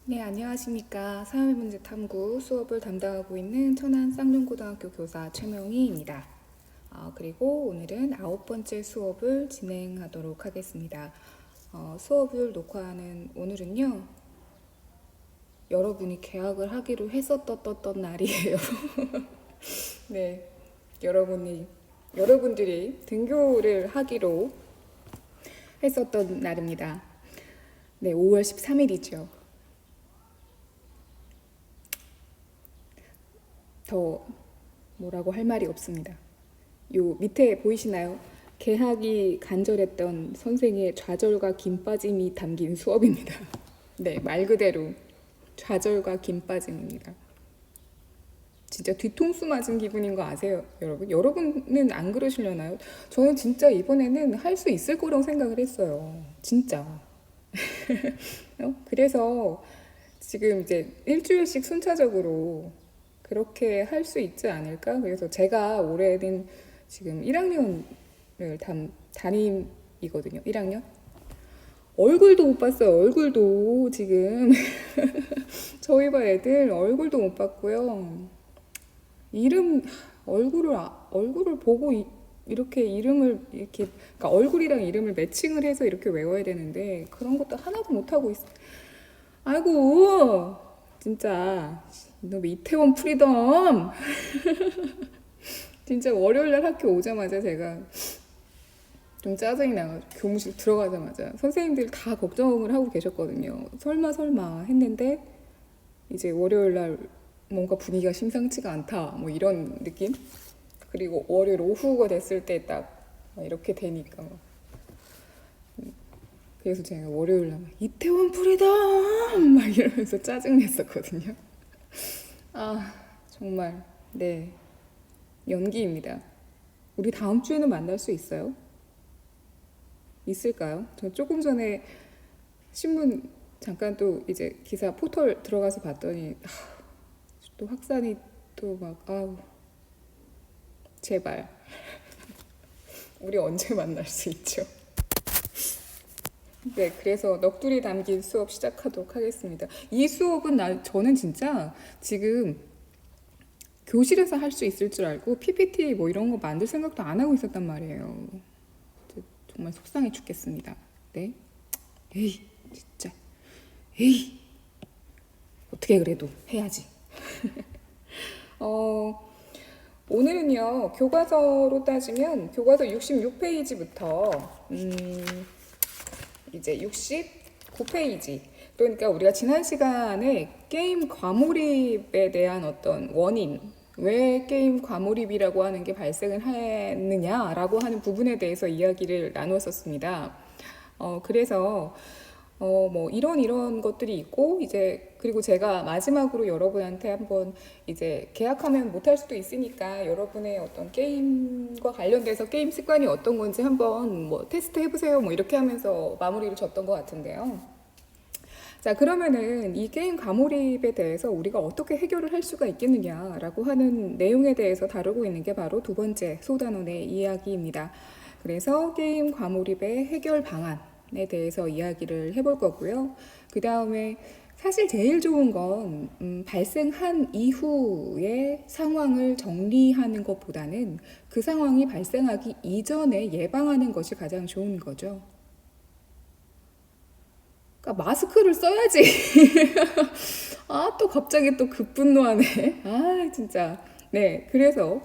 네, 안녕하십니까. 사회문제탐구 수업을 담당하고 있는 천안 쌍용고등학교 교사 최명희입니다. 그리고 오늘은 9번째 수업을 진행하도록 하겠습니다. 수업을 녹화하는 오늘은요, 여러분이 개학을 하기로 했었던 날이에요. 네, 여러분들이 등교를 하기로 했었던 날입니다. 네, 5월 13일이죠. 더 뭐라고 할 말이 없습니다. 요 밑에 보이시나요? 개학이 간절했던 선생의 좌절과 김 빠짐이 담긴 수업입니다. 네, 말 그대로 좌절과 김 빠짐입니다. 진짜 뒤통수 맞은 기분인 거 아세요, 여러분? 여러분은 안 그러시려나요? 저는 진짜 이번에는 할 수 있을 거라고 생각을 했어요. 진짜. 그래서 지금 이제 일주일씩 순차적으로 그렇게 할 수 있지 않을까? 그래서 제가 올해는 지금 1학년을 담임이거든요. 1학년. 얼굴도 못 봤어요. 얼굴도 지금 저희 반 애들 얼굴도 못 봤고요. 얼굴을 보고 이렇게 이름을 이렇게 그러니까 얼굴이랑 이름을 매칭을 해서 이렇게 외워야 되는데 그런 것도 하나도 못 하고 있어. 아이고 진짜 너 이태원 프리덤 진짜 월요일날 학교 오자마자 제가 좀 짜증이 나가지고 교무실 들어가자마자 선생님들 다 걱정을 하고 계셨거든요. 설마 했는데 이제 월요일날 뭔가 분위기가 심상치가 않다 뭐 이런 느낌. 그리고 월요일 오후가 됐을 때 딱 이렇게 되니까 그래서 제가 월요일날 이태원 프리덤 막 이러면서 짜증냈었거든요. 아 정말 네 연기입니다. 우리 다음 주에는 만날 수 있어요? 있을까요? 저 조금 전에 신문 잠깐 또 이제 기사 포털 들어가서 봤더니 또 확산이 또 막 아우 제발 우리 언제 만날 수 있죠? 네, 그래서 넋두리 담긴 수업 시작하도록 하겠습니다. 이 수업은 저는 진짜 지금 교실에서 할 수 있을 줄 알고 PPT 뭐 이런 거 만들 생각도 안 하고 있었단 말이에요. 정말 속상해 죽겠습니다. 네. 에이, 진짜. 에이, 어떻게 그래도 해야지. 오늘은요, 교과서로 따지면 교과서 66페이지부터 이제 69페이지. 그러니까 우리가 지난 시간에 게임 과몰입에 대한 어떤 원인, 왜 게임 과몰입이라고 하는 게 발생을 했느냐라고 하는 부분에 대해서 이야기를 나누었었습니다. 그래서 뭐 이런 것들이 있고 이제 그리고 제가 마지막으로 여러분한테 한번 이제 계약하면 못할 수도 있으니까 여러분의 어떤 게임과 관련돼서 게임 습관이 어떤 건지 한번 뭐 테스트 해보세요 뭐 이렇게 하면서 마무리를 줬던 것 같은데요. 자, 그러면은 이 게임 과몰입에 대해서 우리가 어떻게 해결을 할 수가 있겠느냐라고 하는 내용에 대해서 다루고 있는 게 바로 두 번째 소단원의 이야기입니다. 그래서 게임 과몰입의 해결 방안에 대해서 이야기를 해볼 거고요. 그 다음에 사실 제일 좋은 건 발생한 이후의 상황을 정리하는 것보다는 그 상황이 발생하기 이전에 예방하는 것이 가장 좋은 거죠. 그러니까 마스크를 써야지. 또 갑자기 또 급분노하네. 진짜. 네, 그래서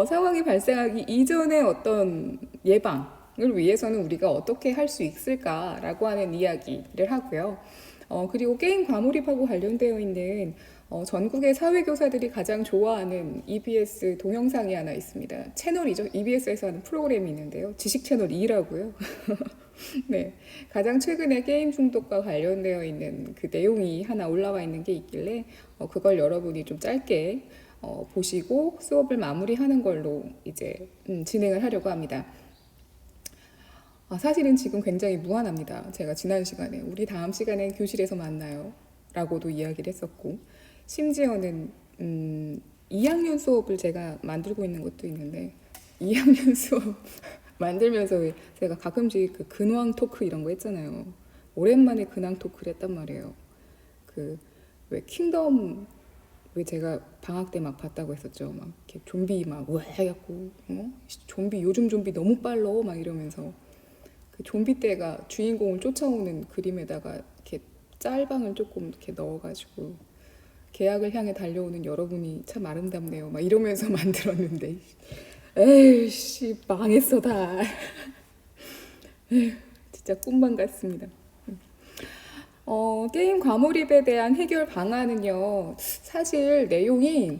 상황이 발생하기 이전에 어떤 예방을 위해서는 우리가 어떻게 할 수 있을까라고 하는 이야기를 하고요. 그리고 게임 과몰입하고 관련되어 있는 전국의 사회교사들이 가장 좋아하는 EBS 동영상이 하나 있습니다. 채널이죠. EBS에서 하는 프로그램이 있는데요. 지식 채널 2라고요. 네, 가장 최근에 게임 중독과 관련되어 있는 그 내용이 하나 올라와 있는 게 있길래 그걸 여러분이 좀 짧게 보시고 수업을 마무리하는 걸로 이제 진행을 하려고 합니다. 사실은 지금 굉장히 무한합니다. 제가 지난 시간에 우리 다음 시간에 교실에서 만나요 라고도 이야기를 했었고 심지어는 2학년 수업을 제가 만들고 있는 것도 있는데 2학년 수업 만들면서 제가 가끔씩 그 근황 토크 이런 거 했잖아요. 오랜만에 근황 토크를 했단 말이에요. 그 왜 킹덤 왜 제가 방학 때 막 봤다고 했었죠. 막 이렇게 좀비 막 우와 해갖고 좀비 요즘 좀비 너무 빨라 막 이러면서 그 좀비 떼가 주인공을 쫓아오는 그림에다가 이렇게 짤방을 조금 이렇게 넣어가지고 계약을 향해 달려오는 여러분이 참 아름답네요. 막 이러면서 만들었는데 에이씨 망했어 다. 에휴, 진짜 꿈만 같습니다. 게임 과몰입에 대한 해결 방안은요, 사실 내용이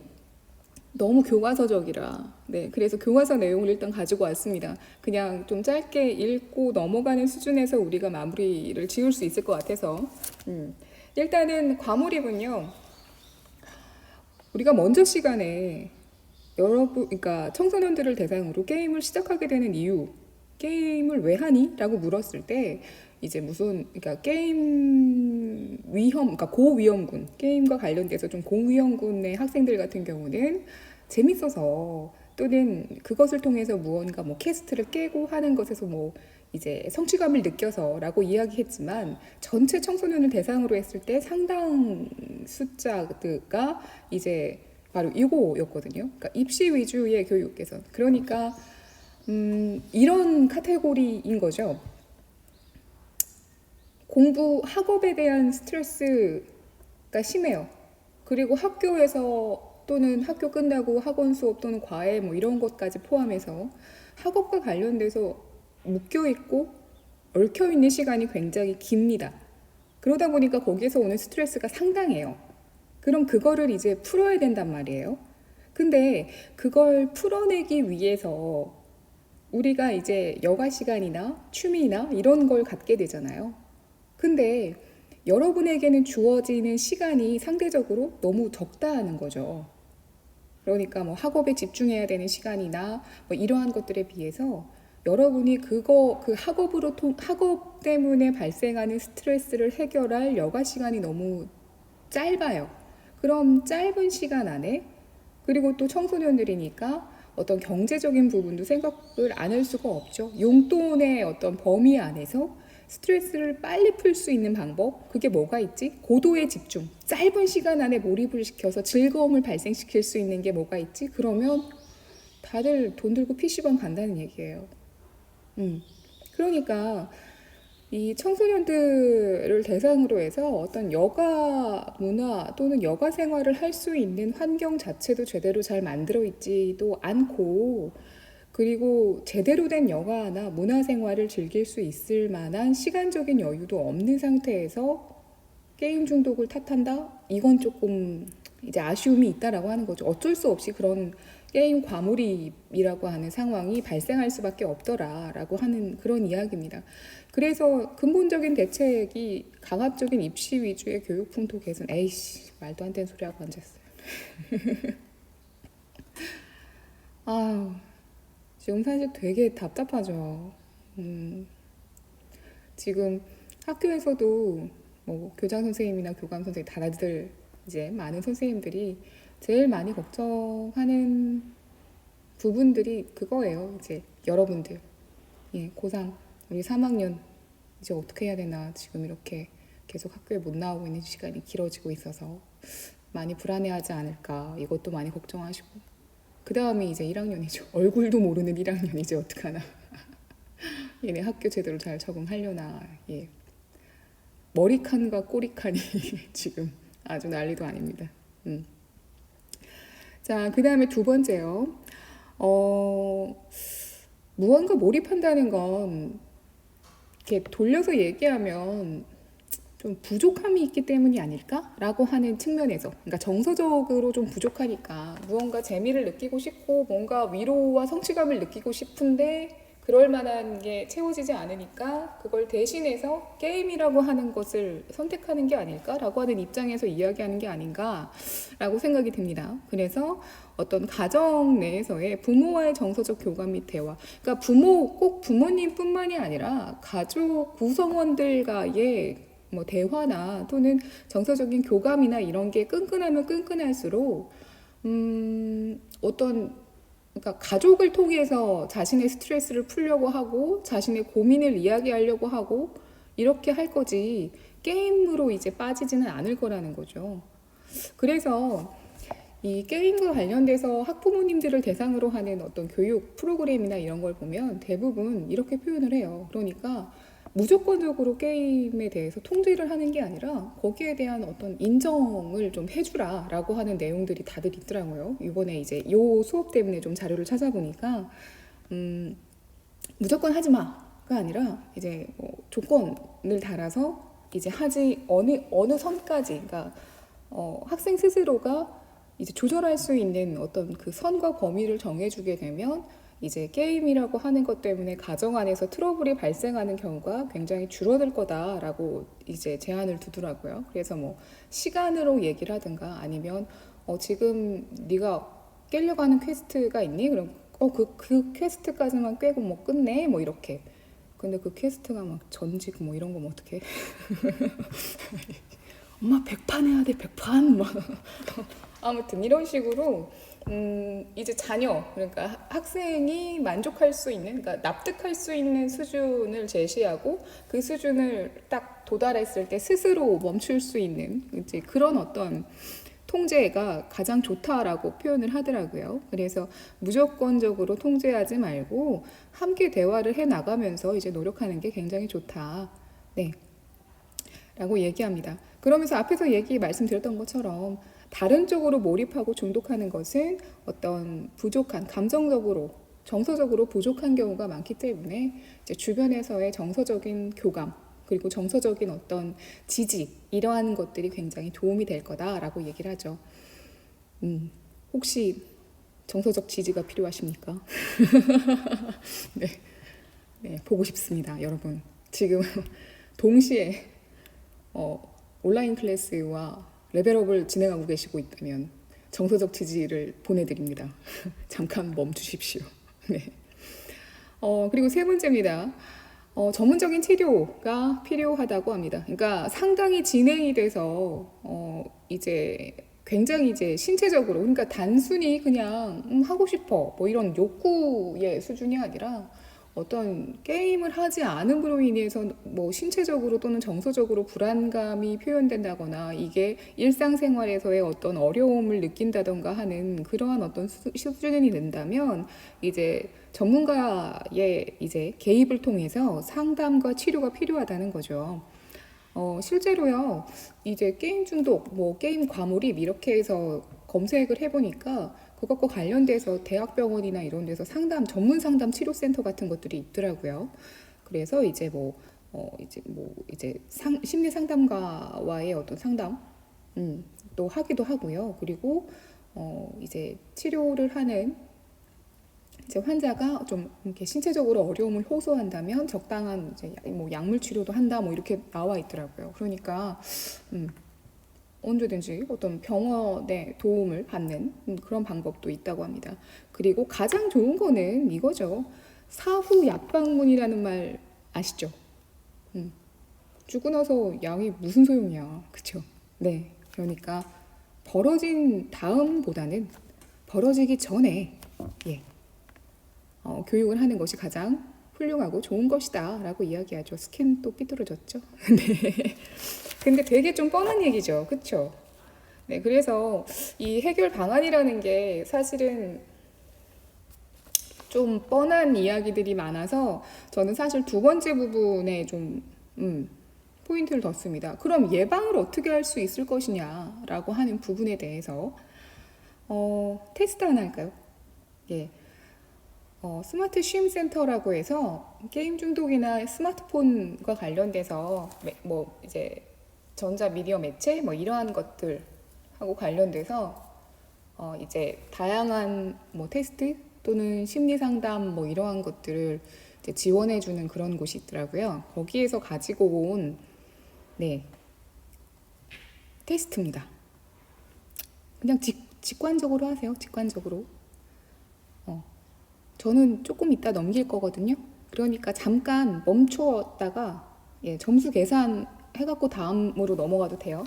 너무 교과서적이라, 네, 그래서 교과서 내용을 일단 가지고 왔습니다. 그냥 좀 짧게 읽고 넘어가는 수준에서 우리가 마무리를 지을 수 있을 것 같아서, 일단은 과몰입은요, 우리가 먼저 시간에 그러니까 청소년들을 대상으로 게임을 시작하게 되는 이유, 게임을 왜 하니? 라고 물었을 때, 이제 그러니까 게임 그러니까 고위험군, 게임과 관련돼서 좀 고위험군의 학생들 같은 경우는 재밌어서 또는 그것을 통해서 무언가 뭐 퀘스트를 깨고 하는 것에서 뭐 이제 성취감을 느껴서라고 이야기했지만 전체 청소년을 대상으로 했을 때 상당 숫자가 이제 바로 이거였거든요. 그러니까 입시 위주의 교육 개선. 그러니까 이런 카테고리인 거죠. 공부, 학업에 대한 스트레스가 심해요. 그리고 학교에서 또는 학교 끝나고 학원 수업 또는 과외 뭐 이런 것까지 포함해서 학업과 관련돼서 묶여있고 얽혀있는 시간이 굉장히 깁니다. 그러다 보니까 거기에서 오는 스트레스가 상당해요. 그럼 그거를 이제 풀어야 된단 말이에요. 근데 그걸 풀어내기 위해서 우리가 이제 여가 시간이나 취미나 이런 걸 갖게 되잖아요. 근데 여러분에게는 주어지는 시간이 상대적으로 너무 적다는 거죠. 그러니까 뭐 학업에 집중해야 되는 시간이나 뭐 이러한 것들에 비해서 여러분이 그 학업 때문에 발생하는 스트레스를 해결할 여가 시간이 너무 짧아요. 그럼 짧은 시간 안에, 그리고 또 청소년들이니까 어떤 경제적인 부분도 생각을 안 할 수가 없죠. 용돈의 어떤 범위 안에서 스트레스를 빨리 풀 수 있는 방법, 그게 뭐가 있지? 고도의 집중, 짧은 시간 안에 몰입을 시켜서 즐거움을 발생시킬 수 있는 게 뭐가 있지? 그러면 다들 돈 들고 PC방 간다는 얘기예요. 그러니까 이 청소년들을 대상으로 해서 어떤 여가 문화 또는 여가 생활을 할 수 있는 환경 자체도 제대로 잘 만들어 있지도 않고, 그리고 제대로 된 여가나 문화 생활을 즐길 수 있을 만한 시간적인 여유도 없는 상태에서 게임 중독을 탓한다? 이건 조금 이제 아쉬움이 있다라고 하는 거죠. 어쩔 수 없이 그런 게임 과몰입이라고 하는 상황이 발생할 수밖에 없더라라고 하는 그런 이야기입니다. 그래서 근본적인 대책이 강압적인 입시 위주의 교육 풍토 개선. 에이씨, 말도 안 되는 소리 하고 앉았어요. 아, 지금 사실 되게 답답하죠. 지금 학교에서도 뭐 교장 선생님이나 교감 선생님 다들 이제 많은 선생님들이 제일 많이 걱정하는 부분들이 그거예요. 이제 여러분들, 예, 고3 우리 3학년 이제 어떻게 해야 되나, 지금 이렇게 계속 학교에 못 나오고 있는 시간이 길어지고 있어서 많이 불안해하지 않을까, 이것도 많이 걱정하시고, 그 다음에 이제 1학년이죠. 얼굴도 모르는 1학년 이제 어떡하나. 얘네 학교 제대로 잘 적응하려나. 예. 머리칸과 꼬리칸이 지금 아주 난리도 아닙니다. 자, 그 다음에 두 번째요. 무언가 몰입한다는 건 이렇게 돌려서 얘기하면 좀 부족함이 있기 때문이 아닐까라고 하는 측면에서, 그러니까 정서적으로 좀 부족하니까 무언가 재미를 느끼고 싶고 뭔가 위로와 성취감을 느끼고 싶은데 그럴 만한 게 채워지지 않으니까 그걸 대신해서 게임이라고 하는 것을 선택하는 게 아닐까라고 하는 입장에서 이야기하는 게 아닌가라고 생각이 듭니다. 그래서 어떤 가정 내에서의 부모와의 정서적 교감 및 대화, 그러니까 꼭 부모님뿐만이 아니라 가족 구성원들과의 뭐 대화나 또는 정서적인 교감이나 이런 게 끈끈하면 끈끈할수록 그러니까 가족을 통해서 자신의 스트레스를 풀려고 하고 자신의 고민을 이야기하려고 하고 이렇게 할 거지, 게임으로 이제 빠지지는 않을 거라는 거죠. 그래서 이 게임과 관련돼서 학부모님들을 대상으로 하는 어떤 교육 프로그램이나 이런 걸 보면 대부분 이렇게 표현을 해요. 그러니까 무조건적으로 게임에 대해서 통제를 하는 게 아니라 거기에 대한 어떤 인정을 좀 해주라 라고 하는 내용들이 다들 있더라고요. 이번에 이제 요 수업 때문에 좀 자료를 찾아보니까 무조건 하지 마가 아니라 이제 뭐 조건을 달아서 이제 하지 어느 선까지, 그러니까 학생 스스로가 이제 조절할 수 있는 어떤 그 선과 범위를 정해주게 되면 이제 게임이라고 하는 것 때문에 가정 안에서 트러블이 발생하는 경우가 굉장히 줄어들 거다라고 이제 제안을 두더라고요. 그래서 뭐 시간으로 얘기를 하든가 아니면 지금 네가 깨려고 하는 퀘스트가 있니? 그럼 그 퀘스트까지만 꿰고 뭐 끝내? 뭐 이렇게. 근데 그 퀘스트가 막 전직 뭐 이런 거면 어떡해? 엄마 100판 해야 돼, 100판. 막. 아무튼 이런 식으로 이제 자녀, 그러니까 학생이 만족할 수 있는, 그러니까 납득할 수 있는 수준을 제시하고 그 수준을 딱 도달했을 때 스스로 멈출 수 있는 이제 그런 어떤 통제가 가장 좋다라고 표현을 하더라고요. 그래서 무조건적으로 통제하지 말고 함께 대화를 해 나가면서 이제 노력하는 게 굉장히 좋다. 네. 라고 얘기합니다. 그러면서 앞에서 말씀드렸던 것처럼 다른 쪽으로 몰입하고 중독하는 것은 어떤 부족한, 감정적으로, 정서적으로 부족한 경우가 많기 때문에 이제 주변에서의 정서적인 교감, 그리고 정서적인 어떤 지지, 이러한 것들이 굉장히 도움이 될 거다라고 얘기를 하죠. 혹시 정서적 지지가 필요하십니까? 네, 네, 보고 싶습니다, 여러분. 지금 동시에 온라인 클래스와 레벨업을 진행하고 계시고 있다면 정서적 지지를 보내드립니다. 잠깐 멈추십시오. 네. 그리고 세 번째입니다. 전문적인 치료가 필요하다고 합니다. 그러니까 상당히 진행이 돼서 이제 굉장히 이제 신체적으로, 그러니까 단순히 그냥 하고 싶어 뭐 이런 욕구의 수준이 아니라 어떤 게임을 하지 않음으로 인해서 뭐 신체적으로 또는 정서적으로 불안감이 표현된다거나 이게 일상생활에서의 어떤 어려움을 느낀다던가 하는 그러한 어떤 수준이 된다면 이제 전문가의 이제 개입을 통해서 상담과 치료가 필요하다는 거죠. 실제로요, 이제 게임 중독, 뭐 게임 과몰입 이렇게 해서 검색을 해보니까 그것과 관련돼서 대학병원이나 이런 데서 전문 상담 치료센터 같은 것들이 있더라고요. 그래서 이제 심리 상담가와의 어떤 상담, 또 하기도 하고요. 그리고, 이제 치료를 하는 이제 환자가 좀 이렇게 신체적으로 어려움을 호소한다면 적당한 이제 뭐 약물 치료도 한다 뭐 이렇게 나와 있더라고요. 그러니까 언제든지 어떤 병원의 도움을 받는 그런 방법도 있다고 합니다. 그리고 가장 좋은 거는 이거죠. 사후 약방문이라는 말 아시죠? 죽고 나서 약이 무슨 소용이야. 그쵸? 네. 그러니까 벌어진 다음보다는 벌어지기 전에 교육을 하는 것이 가장 훌륭하고 좋은 것이다 라고 이야기하죠. 스캔 또 삐뚤어졌죠? 네. 근데 되게 좀 뻔한 얘기죠. 그쵸? 네, 그래서 이 해결 방안이라는 게 사실은 좀 뻔한 이야기들이 많아서 저는 사실 두 번째 부분에 좀 포인트를 뒀습니다. 그럼 예방을 어떻게 할 수 있을 것이냐라고 하는 부분에 대해서 테스트 하나 할까요? 예. 스마트 쉼 센터라고 해서 게임 중독이나 스마트폰과 관련돼서 뭐 이제 전자 미디어 매체 뭐 이러한 것들하고 관련돼서 이제 다양한 뭐 테스트 또는 심리 상담 뭐 이러한 것들을 이제 지원해주는 그런 곳이 있더라고요. 거기에서 가지고 온 테스트입니다. 그냥 직관적으로 하세요. 직관적으로. 저는 조금 이따 넘길 거거든요. 그러니까 잠깐 멈추었다가 점수 계산 해갖고 다음으로 넘어가도 돼요.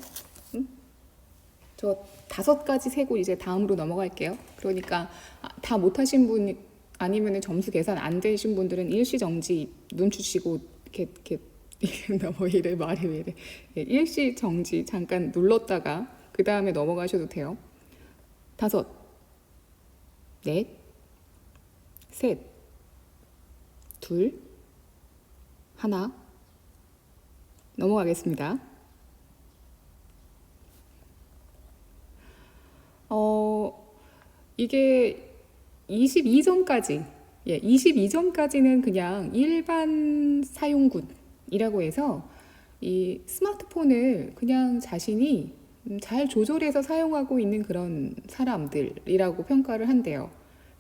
저 5가지 세고 이제 다음으로 넘어갈게요. 그러니까 다 못하신 분 아니면 점수 계산 안 되신 분들은 일시정지 눈 주시고 이렇게 뭐 이래 말이 왜 이래. 예, 일시 정지 잠깐 눌렀다가 그 다음에 넘어가셔도 돼요. 다섯, 넷, 셋, 둘, 하나. 넘어가겠습니다. 이게 22점까지, 예, 22점까지는 그냥 일반 사용군이라고 해서 이 스마트폰을 그냥 자신이 잘 조절해서 사용하고 있는 그런 사람들이라고 평가를 한대요.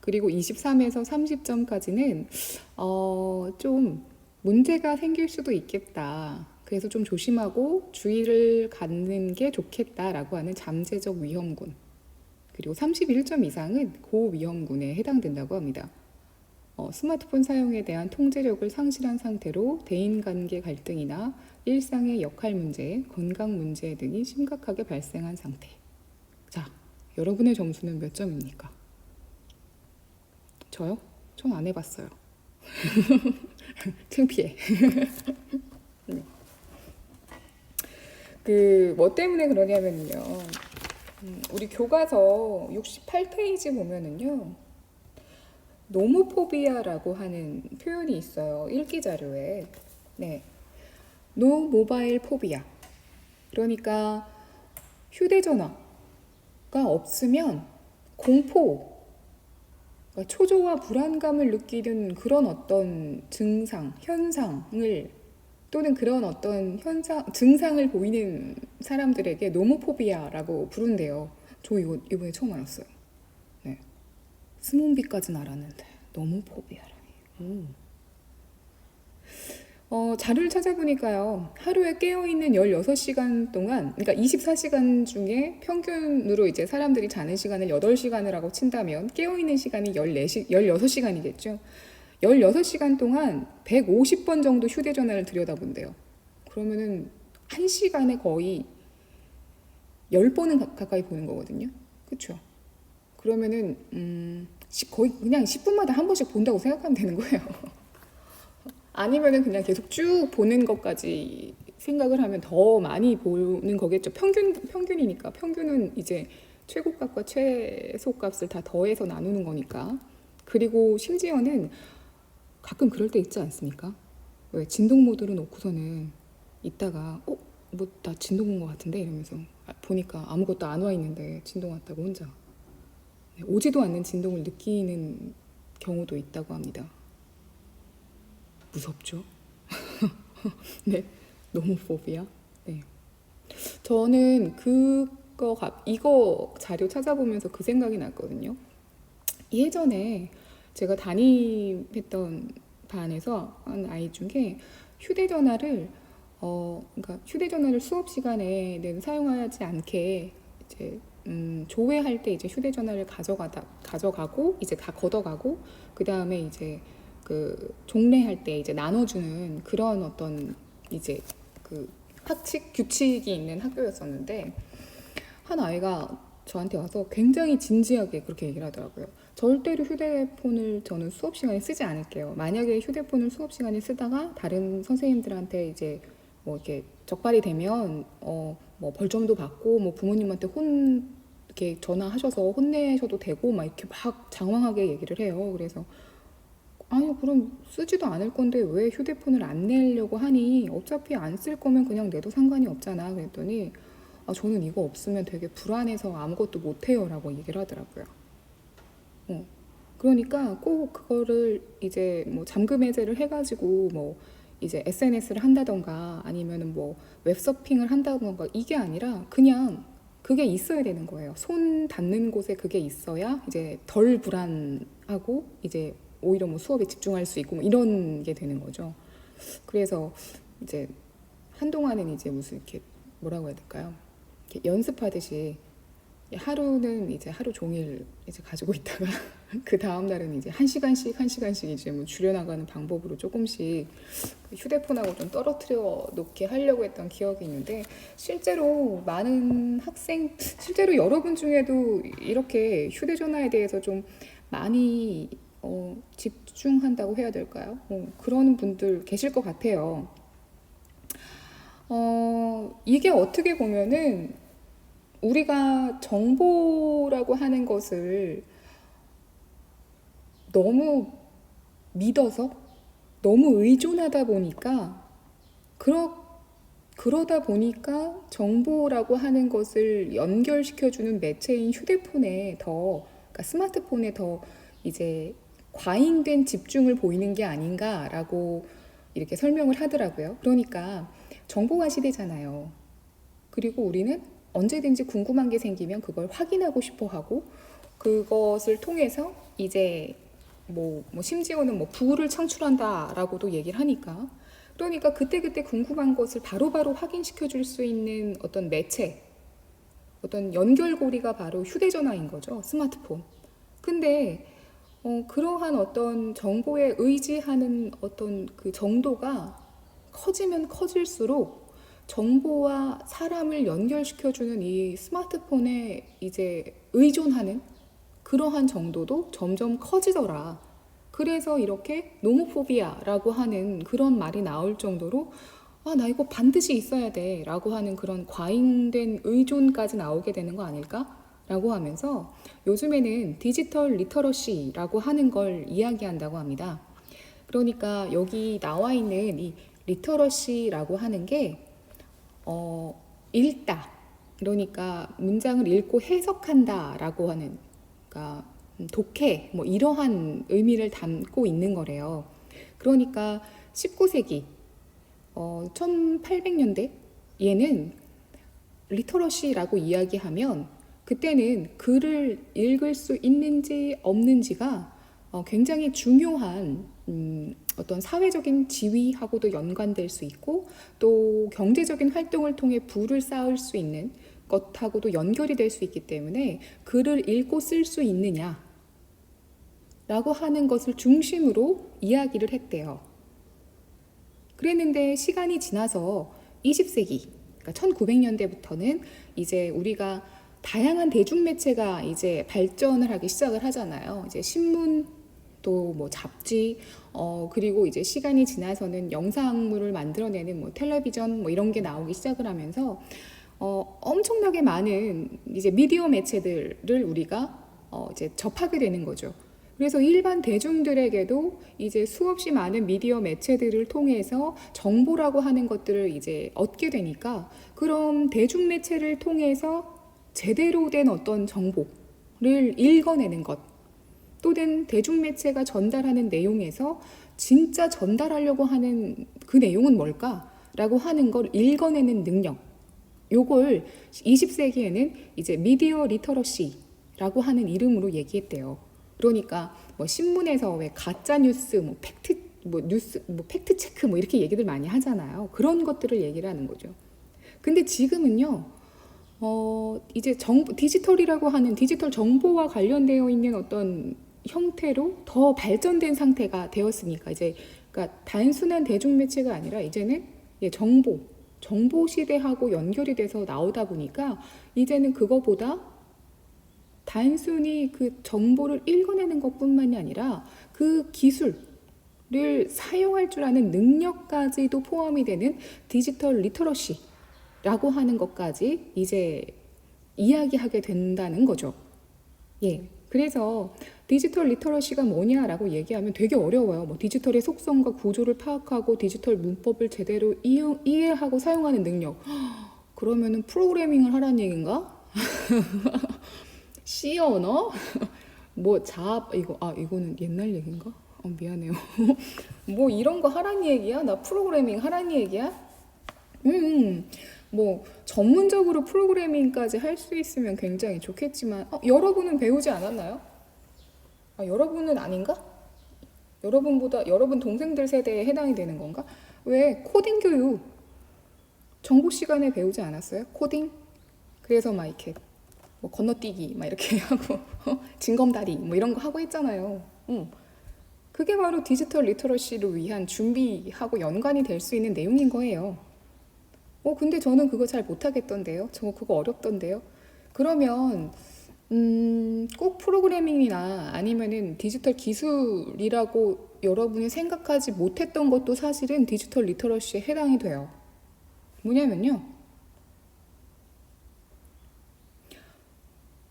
그리고 23에서 30점까지는 좀 문제가 생길 수도 있겠다. 그래서 좀 조심하고 주의를 갖는 게 좋겠다라고 하는 잠재적 위험군. 그리고 31점 이상은 고위험군에 해당된다고 합니다. 스마트폰 사용에 대한 통제력을 상실한 상태로 대인관계 갈등이나 일상의 역할 문제, 건강 문제 등이 심각하게 발생한 상태. 자, 여러분의 점수는 몇 점입니까? 저요? 전 안 해봤어요. 창피해. 뭐 때문에 그러냐면요. 우리 교과서 68페이지 보면은요. 노모포비아라고 하는 표현이 있어요. 읽기 자료에. 네. 노 모바일 포비아. 그러니까 휴대전화가 없으면 공포, 그러니까 초조와 불안감을 느끼는 그런 어떤 증상, 현상을 또는 그런 어떤 증상을 보이는 사람들에게 노모포비아라고 부른대요. 저 이거 이번에 처음 알았어요. 네. 스몬비까지는 알았는데 노모포비아라니. 자료를 찾아보니까요. 하루에 깨어있는 16시간 동안, 그러니까 24시간 중에 평균으로 이제 사람들이 자는 시간을 8시간을 하고 친다면 깨어있는 시간이 16시간이겠죠. 16시간 동안 150번 정도 휴대전화를 들여다본대요. 그러면은 1시간에 거의 10번은 가까이 보는 거거든요. 그쵸? 그러면은 거의 그냥 10분마다 한 번씩 본다고 생각하면 되는 거예요. 아니면은 그냥 계속 쭉 보는 것까지 생각을 하면 더 많이 보는 거겠죠. 평균이니까. 평균은 이제 최고값과 최소값을 다 더해서 나누는 거니까. 그리고 심지어는 가끔 그럴 때 있지 않습니까? 왜 진동 모드로 놓고서는 있다가 뭐 나 진동 온 것 같은데 이러면서 보니까 아무것도 안 와 있는데 진동 왔다고 혼자 오지도 않는 진동을 느끼는 경우도 있다고 합니다. 무섭죠? 네, 노모포비아. 네, 저는 이거 자료 찾아보면서 그 생각이 났거든요. 예전에 제가 담임했던 반에서 한 아이 중에 휴대전화를 그러니까 휴대전화를 수업 시간에는 사용하지 않게 이제 조회할 때 이제 휴대전화를 가져가고 이제 걷어가고 그 다음에 이제 그 종례할 때 이제 나눠주는 그런 어떤 이제 그 규칙이 있는 학교였었는데 한 아이가 저한테 와서 굉장히 진지하게 그렇게 얘기를 하더라고요. 절대로 휴대폰을 저는 수업 시간에 쓰지 않을게요. 만약에 휴대폰을 수업 시간에 쓰다가 다른 선생님들한테 이제 뭐 이렇게 적발이 되면 뭐 벌점도 받고 뭐 부모님한테 이렇게 전화하셔서 혼내셔도 되고 막 이렇게 막 장황하게 얘기를 해요. 그래서 아니 그럼 쓰지도 않을 건데 왜 휴대폰을 안 내려고 하니? 어차피 안 쓸 거면 그냥 내도 상관이 없잖아. 그랬더니 저는 이거 없으면 되게 불안해서 아무것도 못 해요 라고 얘기를 하더라고요. 그러니까 꼭 그거를 이제 뭐 잠금 해제를 해가지고 뭐 이제 SNS를 한다던가 아니면은 뭐 웹서핑을 한다던가 이게 아니라 그냥 그게 있어야 되는 거예요. 손 닿는 곳에 그게 있어야 이제 덜 불안하고 이제 오히려 뭐 수업에 집중할 수 있고 뭐 이런 게 되는 거죠. 그래서 이제 한동안은 이제 무슨 이렇게 뭐라고 해야 될까요? 이렇게 연습하듯이 하루는 이제 하루 종일 이제 가지고 있다가 그 다음 날은 이제 한 시간씩 이제 뭐 줄여나가는 방법으로 조금씩 휴대폰하고 좀 떨어뜨려 놓게 하려고 했던 기억이 있는데 실제로 실제로 여러분 중에도 이렇게 휴대전화에 대해서 좀 많이 집중한다고 해야 될까요? 그런 분들 계실 것 같아요. 이게 어떻게 보면은 우리가 정보라고 하는 것을 너무 믿어서 너무 의존하다 보니까 그러다 보니까 정보라고 하는 것을 연결시켜주는 매체인 휴대폰에 그러니까 스마트폰에 더 이제 과잉된 집중을 보이는 게 아닌가라고 이렇게 설명을 하더라고요. 그러니까 정보화 시대잖아요. 그리고 우리는 언제든지 궁금한 게 생기면 그걸 확인하고 싶어 하고 그것을 통해서 이제 심지어는 부를 창출한다라고도 얘기를 하니까 그러니까 그때그때 궁금한 것을 바로바로 확인시켜 줄 수 있는 어떤 매체, 어떤 연결고리가 바로 휴대전화인 거죠. 스마트폰. 근데 그러한 어떤 정보에 의지하는 어떤 그 정도가 커지면 커질수록 정보와 사람을 연결시켜주는 이 스마트폰에 이제 의존하는 그러한 정도도 점점 커지더라. 그래서 이렇게 노모포비아라고 하는 그런 말이 나올 정도로 나 이거 반드시 있어야 돼 라고 하는 그런 과잉된 의존까지 나오게 되는 거 아닐까? 라고 하면서 요즘에는 디지털 리터러시라고 하는 걸 이야기한다고 합니다. 그러니까 여기 나와 있는 이 리터러시라고 하는 게 읽다. 그러니까 문장을 읽고 해석한다 라고 하는 그러니까 독해 이러한 의미를 담고 있는 거래요. 그러니까 19세기 1800년대 얘는 리터러시라고 이야기하면 그때는 글을 읽을 수 있는지 없는지가 굉장히 중요한 어떤 사회적인 지위하고도 연관될 수 있고 또 경제적인 활동을 통해 부를 쌓을 수 있는 것하고도 연결이 될 수 있기 때문에 글을 읽고 쓸 수 있느냐 라고 하는 것을 중심으로 이야기를 했대요. 그랬는데 시간이 지나서 20세기, 그러니까 1900년대부터는 이제 우리가 다양한 대중매체가 이제 발전을 하기 시작을 하잖아요. 이제 신문, 또 잡지, 그리고 이제 시간이 지나서는 영상물을 만들어내는 텔레비전 이런 게 나오기 시작을 하면서 엄청나게 많은 이제 미디어 매체들을 우리가 이제 접하게 되는 거죠. 그래서 일반 대중들에게도 이제 수없이 많은 미디어 매체들을 통해서 정보라고 하는 것들을 이제 얻게 되니까 그럼 대중 매체를 통해서 제대로 된 어떤 정보를 읽어내는 것 또는 대중 매체가 전달하는 내용에서 진짜 전달하려고 하는 그 내용은 뭘까라고 하는 걸 읽어내는 능력 요걸 20세기에는 이제 미디어 리터러시라고 하는 이름으로 얘기했대요. 그러니까 신문에서 왜 가짜 뉴스, 팩트 체크 이렇게 얘기들 많이 하잖아요. 그런 것들을 얘기를 하는 거죠. 근데 지금은요, 이제 디지털이라고 하는 디지털 정보와 관련되어 있는 어떤 형태로 더 발전된 상태가 되었으니까 그러니까 단순한 대중매체가 아니라 이제는 정보 시대하고 연결이 돼서 나오다 보니까 이제는 그거보다 단순히 그 정보를 읽어내는 것뿐만이 아니라 그 기술을 사용할 줄 아는 능력까지도 포함이 되는 디지털 리터러시라고 하는 것까지 이제 이야기하게 된다는 거죠. 예. 그래서 디지털 리터러시가 뭐냐라고 얘기하면 되게 어려워요. 디지털의 속성과 구조를 파악하고 디지털 문법을 제대로 이해하고 사용하는 능력. 그러면은 프로그래밍을 하라는 얘기인가? C 언어? 이거는 옛날 얘기인가? 미안해요. 이런 거 하란 얘기야? 나 프로그래밍 하란 얘기야? 전문적으로 프로그래밍까지 할 수 있으면 굉장히 좋겠지만, 여러분은 배우지 않았나요? 여러분은 아닌가? 여러분 동생들 세대에 해당이 되는 건가? 왜 코딩 교육 정보 시간에 배우지 않았어요? 코딩? 그래서 이렇게 건너뛰기 이렇게 하고 징검다리 이런 거 하고 했잖아요. 그게 바로 디지털 리터러시를 위한 준비하고 연관이 될 수 있는 내용인 거예요. 근데 저는 그거 잘 못하겠던데요. 저 그거 어렵던데요. 그러면 꼭 프로그래밍이나 아니면은 디지털 기술이라고 여러분이 생각하지 못했던 것도 사실은 디지털 리터러시에 해당이 돼요. 뭐냐면요.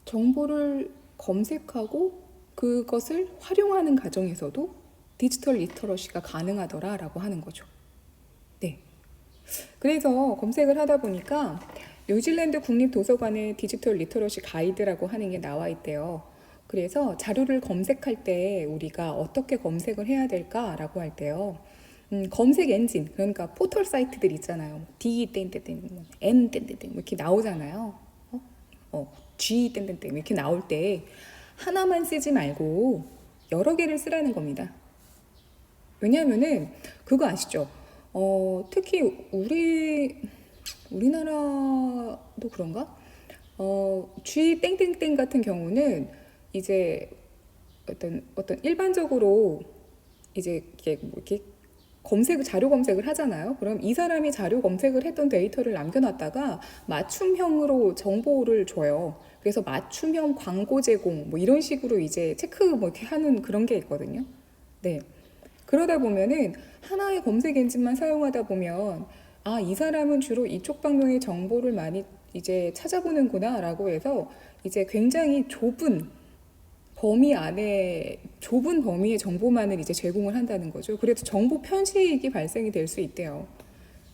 정보를 검색하고 그것을 활용하는 과정에서도 디지털 리터러시가 가능하더라라고 하는 거죠. 네. 그래서 검색을 하다 보니까 뉴질랜드 국립도서관의 디지털 리터러시 가이드라고 하는 게 나와 있대요. 그래서 자료를 검색할 때 우리가 어떻게 검색을 해야 될까라고 할 때요. 검색 엔진, 그러니까 포털 사이트들 있잖아요. D 땡땡땡, N 땡땡땡 이렇게 나오잖아요. G 땡땡땡 이렇게 나올 때 하나만 쓰지 말고 여러 개를 쓰라는 겁니다. 왜냐하면은 그거 아시죠? 특히 우리나라도 그런가? G 땡땡땡 같은 경우는 이제 어떤 일반적으로 이제 이렇게 자료 검색을 하잖아요. 그럼 이 사람이 자료 검색을 했던 데이터를 남겨놨다가 맞춤형으로 정보를 줘요. 그래서 맞춤형 광고 제공 뭐 이런 식으로 이제 체크 뭐 이렇게 하는 그런 게 있거든요. 네. 그러다 보면은 하나의 검색 엔진만 사용하다 보면 이 사람은 주로 이쪽 방향의 정보를 많이 이제 찾아보는구나라고 해서 이제 굉장히 좁은 범위의 정보만을 이제 제공을 한다는 거죠. 그래서 정보 편식이 발생이 될 수 있대요.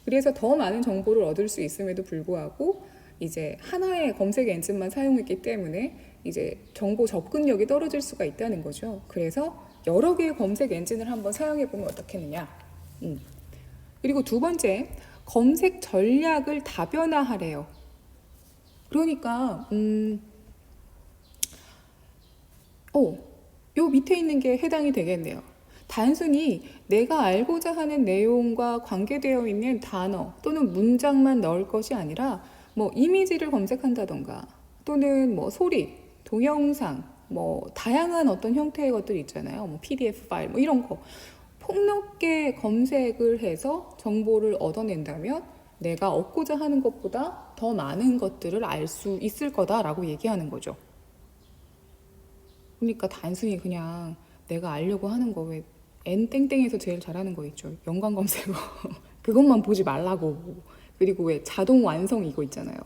그래서 더 많은 정보를 얻을 수 있음에도 불구하고 이제 하나의 검색 엔진만 사용했기 때문에 이제 정보 접근력이 떨어질 수가 있다는 거죠. 그래서 여러 개의 검색 엔진을 한번 사용해 보면 어떻겠느냐. 그리고 두 번째, 검색 전략을 다변화하래요. 그러니까 요 밑에 있는 게 해당이 되겠네요. 단순히 내가 알고자 하는 내용과 관계되어 있는 단어 또는 문장만 넣을 것이 아니라 뭐 이미지를 검색한다던가 또는 뭐 소리, 동영상, 뭐 다양한 어떤 형태의 것들 있잖아요. 뭐 PDF 파일 뭐 이런 거 폭넓게 검색을 해서 정보를 얻어낸다면 내가 얻고자 하는 것보다 더 많은 것들을 알 수 있을 거다라고 얘기하는 거죠. 그러니까 단순히 그냥 내가 알려고 하는 거 왜 N땡땡에서 제일 잘하는 거 있죠. 연관 검색어. 그것만 보지 말라고. 그리고 왜 자동 완성 이거 있잖아요.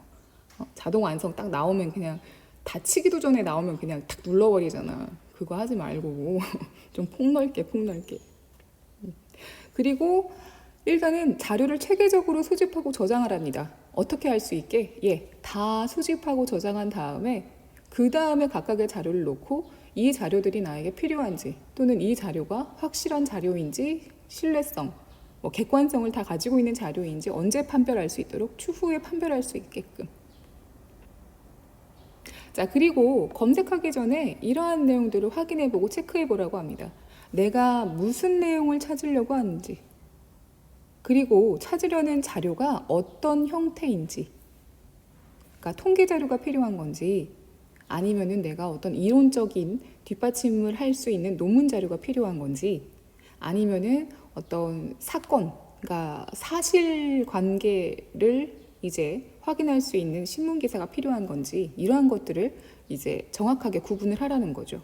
자동 완성 딱 나오면 그냥 닫히기도 전에 나오면 그냥 탁 눌러버리잖아. 그거 하지 말고 좀 폭넓게. 그리고 일단은 자료를 체계적으로 수집하고 저장을 합니다. 어떻게 할 수 있게? 다 수집하고 저장한 다음에 그 다음에 각각의 자료를 놓고 이 자료들이 나에게 필요한지 또는 이 자료가 확실한 자료인지 신뢰성, 뭐 객관성을 다 가지고 있는 자료인지 언제 판별할 수 있도록 추후에 판별할 수 있게끔. 자, 그리고 검색하기 전에 이러한 내용들을 확인해보고 체크해보라고 합니다. 내가 무슨 내용을 찾으려고 하는지, 그리고 찾으려는 자료가 어떤 형태인지, 그러니까 통계 자료가 필요한 건지 아니면은 내가 어떤 이론적인 뒷받침을 할 수 있는 논문 자료가 필요한 건지 아니면은 어떤 사건, 그러니까 사실관계를 이제 확인할 수 있는 신문 기사가 필요한 건지 이러한 것들을 이제 정확하게 구분을 하라는 거죠.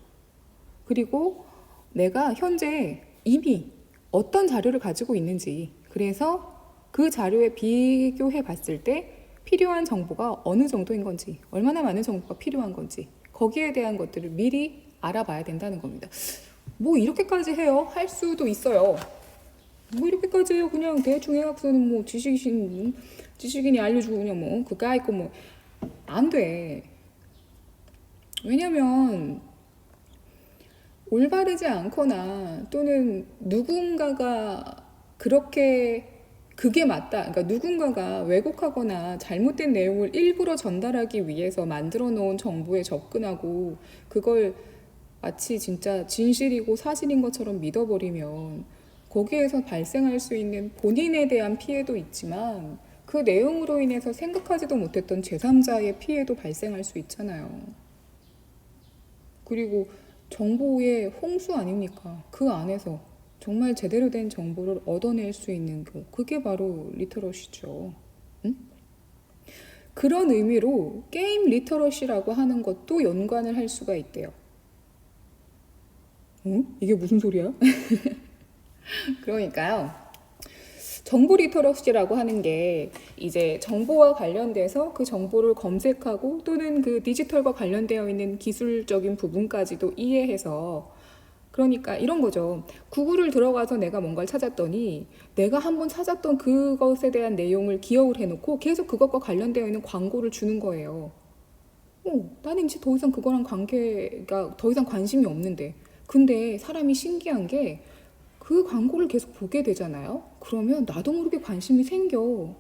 그리고 내가 현재 이미 어떤 자료를 가지고 있는지, 그래서 그 자료에 비교해 봤을 때 필요한 정보가 어느 정도인 건지, 얼마나 많은 정보가 필요한 건지 거기에 대한 것들을 미리 알아봐야 된다는 겁니다. 뭐 이렇게까지 해요? 할 수도 있어요. 뭐 이렇게까지 해요? 그냥 대충 해갖고서는 뭐 지식인이 알려주고 그냥 뭐 그까 있고 뭐 안 돼. 왜냐면 올바르지 않거나 또는 누군가가 그게 맞다. 그러니까 누군가가 왜곡하거나 잘못된 내용을 일부러 전달하기 위해서 만들어 놓은 정보에 접근하고 그걸 마치 진짜 진실이고 사실인 것처럼 믿어버리면 거기에서 발생할 수 있는 본인에 대한 피해도 있지만 그 내용으로 인해서 생각하지도 못했던 제3자의 피해도 발생할 수 있잖아요. 그리고 정보의 홍수 아닙니까? 그 안에서 정말 제대로 된 정보를 얻어낼 수 있는 그게 바로 리터러시죠. 응? 그런 의미로 게임 리터러시라고 하는 것도 연관을 할 수가 있대요. 응? 이게 무슨 소리야? 그러니까요. 정보 리터러시라고 하는 게 이제 정보와 관련돼서 그 정보를 검색하고 또는 그 디지털과 관련되어 있는 기술적인 부분까지도 이해해서 그러니까 이런 거죠. 구글을 들어가서 내가 뭔가를 찾았더니 내가 한번 찾았던 그것에 대한 내용을 기억을 해놓고 계속 그것과 관련되어 있는 광고를 주는 거예요. 나는 이제 더 이상 그거랑 관계가 더 이상 관심이 없는데. 근데 사람이 신기한 게 그 광고를 계속 보게 되잖아요. 그러면 나도 모르게 관심이 생겨.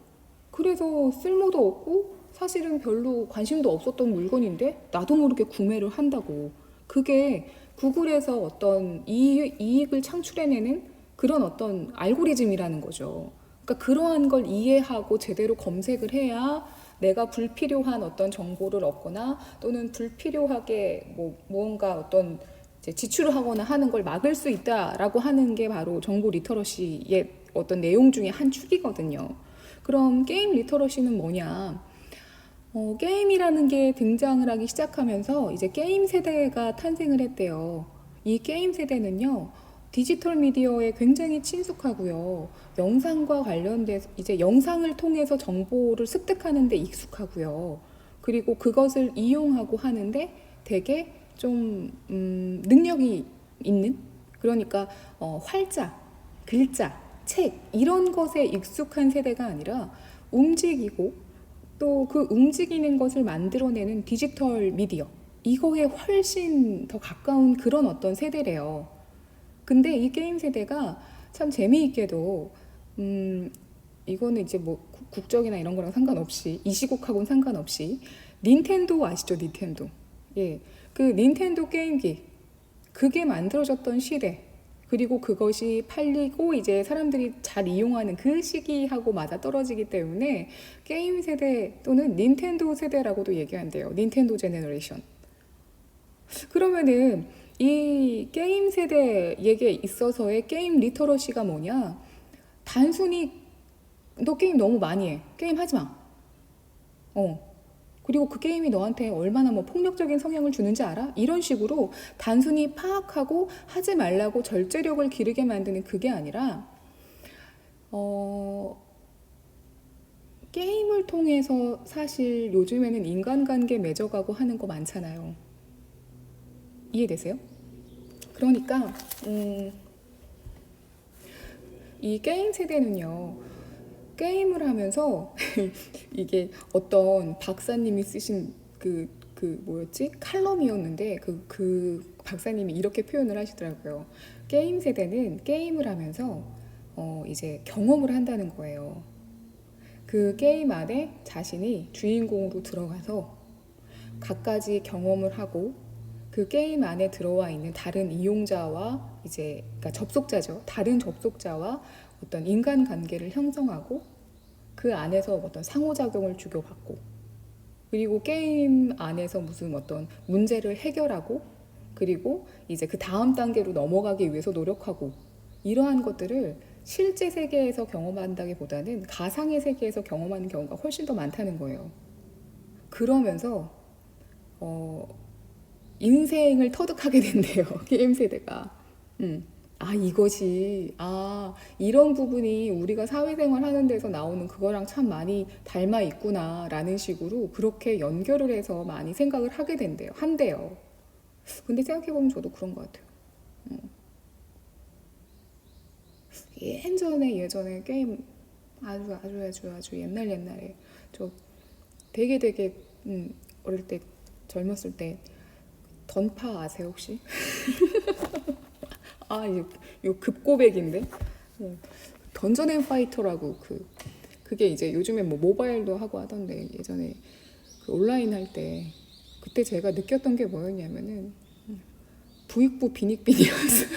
그래서 쓸모도 없고 사실은 별로 관심도 없었던 물건인데 나도 모르게 구매를 한다고. 그게 구글에서 어떤 이익을 창출해내는 그런 어떤 알고리즘이라는 거죠. 그러니까 그러한 걸 이해하고 제대로 검색을 해야 내가 불필요한 어떤 정보를 얻거나 또는 불필요하게 뭐 무언가 어떤 이제 지출을 하거나 하는 걸 막을 수 있다라고 하는 게 바로 정보 리터러시의 어떤 내용 중에 한 축이거든요. 그럼 게임 리터러시는 뭐냐? 게임이라는 게 등장을 하기 시작하면서 이제 게임 세대가 탄생을 했대요. 이 게임 세대는요, 디지털 미디어에 굉장히 친숙하고요. 영상과 관련돼서 이제 영상을 통해서 정보를 습득하는 데 익숙하고요. 그리고 그것을 이용하고 하는데 되게 좀 능력이 있는 그러니까 활자, 글자, 책 이런 것에 익숙한 세대가 아니라 움직이고 또 그 움직이는 것을 만들어내는 디지털 미디어 이거에 훨씬 더 가까운 그런 어떤 세대래요. 근데 이 게임 세대가 참 재미있게도 이거는 이제 뭐 국적이나 이런 거랑 상관없이 이 시국하고는 상관없이 닌텐도 아시죠? 닌텐도. 예. 그 닌텐도 게임기 그게 만들어졌던 시대 그리고 그것이 팔리고 이제 사람들이 잘 이용하는 그 시기하고 맞아 떨어지기 때문에 게임 세대 또는 닌텐도 세대라고도 얘기한대요. 닌텐도 제네레이션. 그러면은 이 게임 세대에게 있어서의 게임 리터러시가 뭐냐? 단순히 너 게임 너무 많이 해. 게임 하지 마. 그리고 그 게임이 너한테 얼마나 뭐 폭력적인 성향을 주는지 알아? 이런 식으로 단순히 파악하고 하지 말라고 절제력을 기르게 만드는 그게 아니라 어, 게임을 통해서 사실 요즘에는 인간관계 맺어가고 하는 거 많잖아요. 이해되세요? 그러니까 이 게임 세대는요. 게임을 하면서 이게 어떤 박사님이 쓰신 그 뭐였지? 칼럼이었는데 그 박사님이 이렇게 표현을 하시더라고요. 게임 세대는 게임을 하면서 이제 경험을 한다는 거예요. 그 게임 안에 자신이 주인공으로 들어가서 갖가지 경험을 하고 그 게임 안에 들어와 있는 다른 이용자와 이제 그러니까 접속자죠. 다른 접속자와 어떤 인간관계를 형성하고 그 안에서 어떤 상호작용을 주고받고 그리고 게임 안에서 무슨 어떤 문제를 해결하고 그리고 이제 그 다음 단계로 넘어가기 위해서 노력하고 이러한 것들을 실제 세계에서 경험한다기보다는 가상의 세계에서 경험하는 경우가 훨씬 더 많다는 거예요. 그러면서 인생을 터득하게 된대요. 게임 세대가. 이런 부분이 우리가 사회생활 하는 데서 나오는 그거랑 참 많이 닮아 있구나 라는 식으로 그렇게 연결을 해서 많이 생각을 하게 한대요. 근데 생각해보면 저도 그런 것 같아요. 예전에 게임 아주 옛날에 저 되게 어릴 때 젊었을 때 던파 아세요 혹시? 요 급고백인데 던전 앤 파이터라고 그게 이제 요즘에 뭐 모바일도 하고 하던데 예전에 그 온라인 할 때 그때 제가 느꼈던 게 뭐였냐면은 부익부 빈익빈이었어요.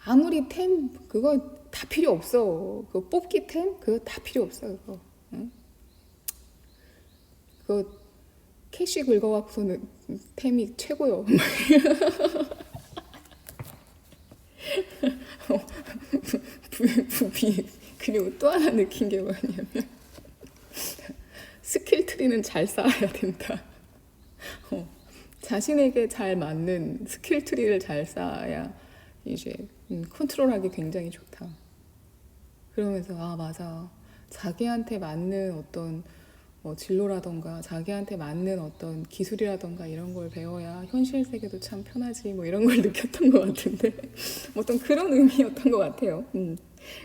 아무리 템 그거 다 필요 없어. 그 뽑기 템 그거 다 필요 없어 그거. 응? 그거 캐시 긁어갖고서는 템이 최고요. 그리고 또 하나 느낀 게 뭐냐면 스킬 트리는 잘 쌓아야 된다. 자신에게 잘 맞는 스킬 트리를 잘 쌓아야 이제 컨트롤하기 굉장히 좋다. 그러면서 아 맞아, 자기한테 맞는 어떤 진로라던가 자기한테 맞는 어떤 기술이라던가 이런 걸 배워야 현실 세계도 참 편하지 뭐 이런 걸 느꼈던 것 같은데 어떤 그런 의미였던 것 같아요.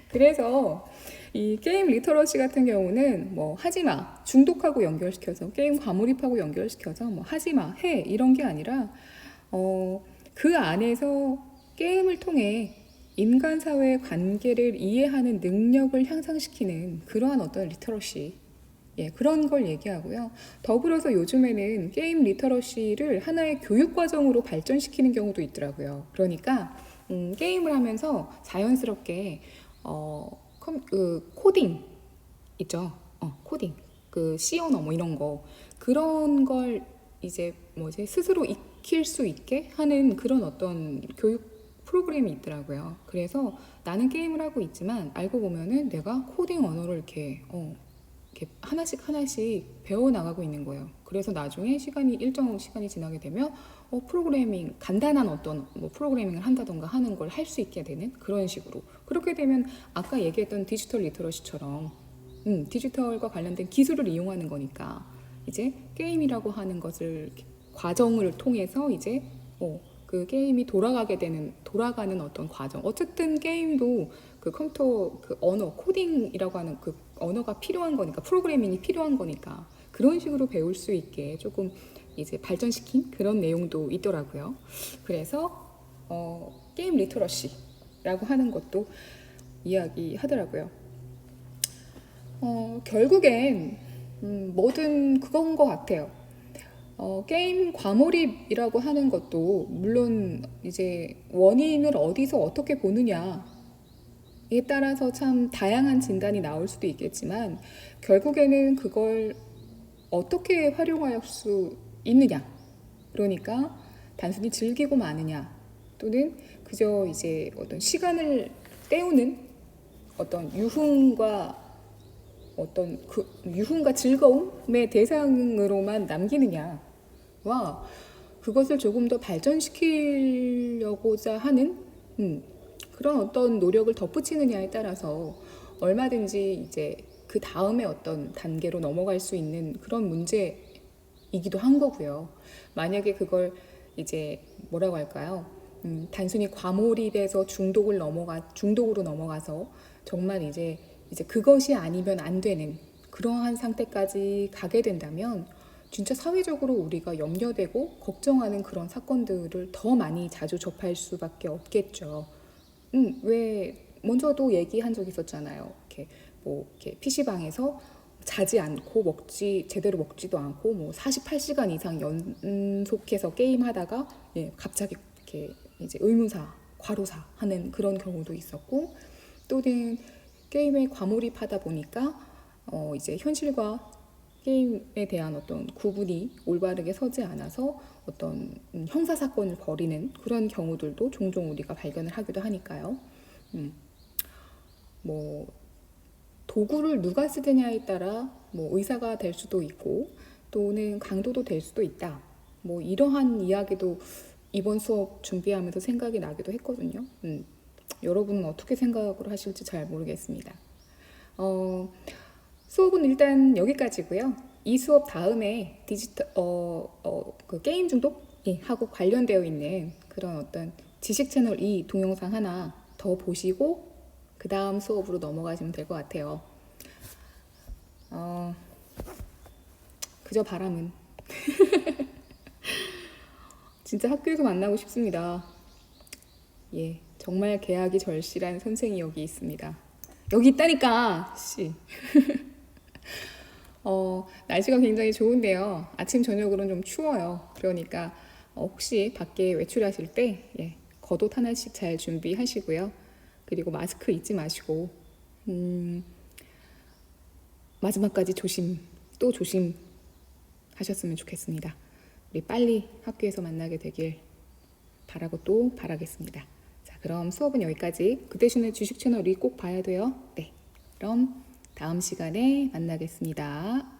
그래서 이 게임 리터러시 같은 경우는 뭐 하지마 중독하고 연결시켜서 게임 과몰입하고 연결시켜서 뭐 하지마 해 이런 게 아니라 그 안에서 게임을 통해 인간 사회의 관계를 이해하는 능력을 향상시키는 그러한 어떤 리터러시, 예, 그런 걸 얘기하고요. 더불어서 요즘에는 게임 리터러시를 하나의 교육 과정으로 발전시키는 경우도 있더라고요. 그러니까 게임을 하면서 자연스럽게 코딩 있죠. 코딩, 그 C 언어 뭐 이런 거 그런 걸 이제 뭐지 스스로 익힐 수 있게 하는 그런 어떤 교육 프로그램이 있더라고요. 그래서 나는 게임을 하고 있지만 알고 보면은 내가 코딩 언어를 이렇게 하나씩 하나씩 배워 나가고 있는 거예요. 그래서 나중에 일정 시간이 지나게 되면 프로그래밍 간단한 어떤 뭐 프로그래밍을 한다던가 하는 걸 할 수 있게 되는 그런 식으로. 그렇게 되면 아까 얘기했던 디지털 리터러시처럼 디지털과 관련된 기술을 이용하는 거니까 이제 게임이라고 하는 것을 과정을 통해서 이제 그 게임이 돌아가는 어떤 과정. 어쨌든 게임도 그 컴퓨터 그 언어 코딩이라고 하는 그 언어가 필요한 거니까 프로그래밍이 필요한 거니까 그런 식으로 배울 수 있게 조금 이제 발전시킨 그런 내용도 있더라고요. 그래서 게임 리터러시라고 하는 것도 이야기하더라고요. 결국엔 뭐든 그건 것 같아요. 게임 과몰입이라고 하는 것도 물론 이제 원인을 어디서 어떻게 보느냐에 따라서 참 다양한 진단이 나올 수도 있겠지만 결국에는 그걸 어떻게 활용할 수 있느냐. 그러니까 단순히 즐기고 마느냐 또는 그저 이제 어떤 시간을 때우는 어떤 유흥과 즐거움의 대상으로만 남기느냐와 그것을 조금 더 발전시키려고자 하는 그런 어떤 노력을 덧붙이느냐에 따라서 얼마든지 이제 그 다음에 어떤 단계로 넘어갈 수 있는 그런 문제이기도 한 거고요. 만약에 그걸 이제 뭐라고 할까요? 단순히 과몰입에서 중독으로 넘어가서 정말 이제 그것이 아니면 안 되는 그러한 상태까지 가게 된다면 진짜 사회적으로 우리가 염려되고 걱정하는 그런 사건들을 더 많이 자주 접할 수밖에 없겠죠. 왜 먼저도 얘기한 적 있었잖아요. 이렇게 PC방에서 자지 않고 제대로 먹지도 않고 뭐 48시간 이상 연속해서 게임하다가 갑자기 이렇게 이제 의문사, 과로사 하는 그런 경우도 있었고 또는 게임에 과몰입하다 보니까 이제 현실과 게임에 대한 어떤 구분이 올바르게 서지 않아서 어떤 형사 사건을 벌이는 그런 경우들도 종종 우리가 발견을 하기도 하니까요. 뭐 도구를 누가 쓰느냐에 따라 뭐 의사가 될 수도 있고 또는 강도도 될 수도 있다. 뭐 이러한 이야기도 이번 수업 준비하면서 생각이 나기도 했거든요. 여러분은 어떻게 생각을 하실지 잘 모르겠습니다. 수업은 일단 여기까지고요. 이 수업 다음에 그 게임 중독하고 관련되어 있는 그런 어떤 지식 채널 2 동영상 하나 더 보시고 그 다음 수업으로 넘어가시면 될 것 같아요. 그저 바람은 진짜 학교에서 만나고 싶습니다. 예, 정말 계약이 절실한 선생이 여기 있습니다. 여기 있다니까. 씨. 날씨가 굉장히 좋은데요. 아침 저녁으로는 좀 추워요. 그러니까 혹시 밖에 외출하실 때 겉옷 하나씩 잘 준비하시고요. 그리고 마스크 잊지 마시고 마지막까지 또 조심하셨으면 좋겠습니다. 우리 빨리 학교에서 만나게 되길 바라고 또 바라겠습니다. 자, 그럼 수업은 여기까지. 그 대신에 주식 채널이 꼭 봐야 돼요. 네, 그럼 다음 시간에 만나겠습니다.